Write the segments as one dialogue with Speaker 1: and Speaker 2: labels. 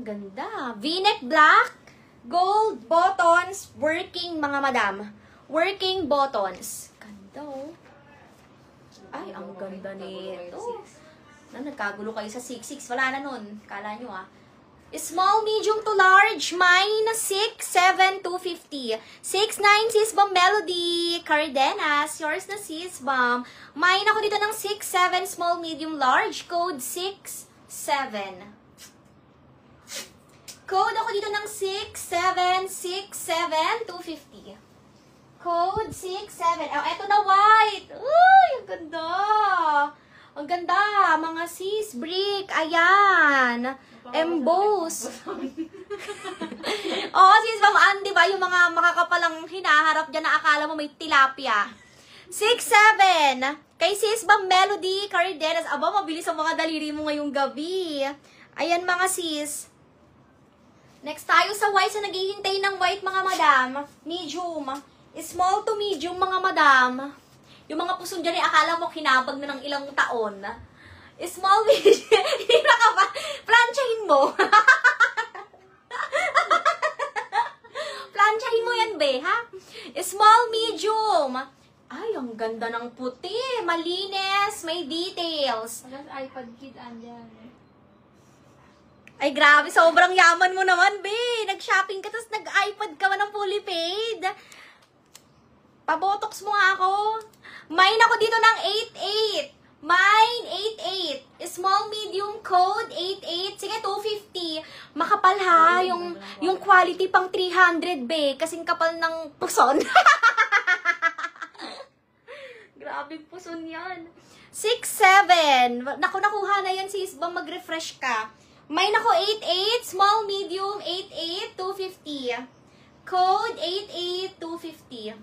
Speaker 1: ganda. V-neck black, gold buttons, working mga madam. Working buttons. Ganda oh. Ay, ang ganda nito. Nagkagulo kayo sa 6'6". Wala na nun. Kala nyo ah. Small, medium to large. Mine, 6'7", 250. 6'9", Sis Bomb Melody. Cardenas. Yours na Sis Bomb. Mine ako dito ng 6'7", small, medium, large. Code 6'7". Code ako dito ng 6'7", 6'7", 250. Code 6'7". Oh, eto na white. Uy, ang ganda. Ang ganda, mga sis, brick, ayan. Emboss. Oo, sis, Ma'am, di ba, yung mga makakapalang hinaharap dyan na akala mo may tilapia. 6'7". Kay sis, Ma'am Melody, Cardenas. Aba, mabilis ang mga daliri mo ngayong gabi. Ayan, mga sis. Next tayo sa white, sa naghihintay ng white, mga madam. Medium. Small to medium, mga madam. Yung mga puson dyan, akala mo kinabag na ng ilang taon. Small, medium. Hindi na ka ba? Planchahin mo. Planchahin mo yan, be, ha? Small, medium. Ay, ang ganda ng puti. Malinis. May details.
Speaker 2: Hanggang iPad kit, andyan.
Speaker 1: Ay, grabe. Sobrang yaman mo naman, be. Nag-shopping ka, tapos nag-iPad ka man ng fully paid. Pabotox mo nga ako. Mine ako dito ng 8'8". Mine, 8'8". Small, medium, code, 8'8". Sige, 250. Makapal ha. Yung quality pang 300, be. Kasing kapal ng puson. Grabe puson yan. 6'7". Naku, nakuha na yan, sis. Bang mag-refresh ka. Mine ako 8'8". Small, medium, 8'8", 250. Code 8'8", 250.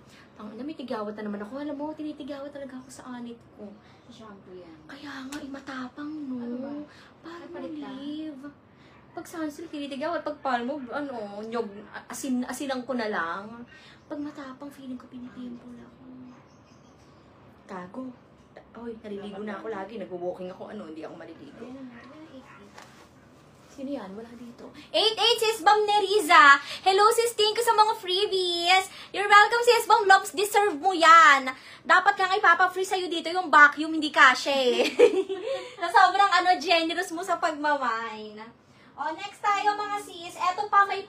Speaker 1: Ang may tigawat na naman ako. Alam mo, tinitigawat talaga ako sa anit ko.
Speaker 2: Shampoo yan.
Speaker 1: Kaya nga, matapang, no?
Speaker 2: Ano ba?
Speaker 1: Parang
Speaker 2: Palit ka?
Speaker 1: malive. Pag sunsilk, tinitigawat. Pag palmo, nyog, asilang ko na lang. Pag matapang, feeling ko pinipimple ako. Tago. Oy, naliligo na ako lagi. Nag-walking ako, hindi ako maliligo. Sino yan? Wala dito. 88 sis Bam Neriza. Hello sis, thank you sa mga freebies. You're welcome sis Bam Loves. Deserve mo yan. Dapat nga ipapa-free sa'yo dito yung vacuum, hindi kasha eh. Na sobrang generous mo sa pagmamine. O, next tayo mga sis. Eto pa, may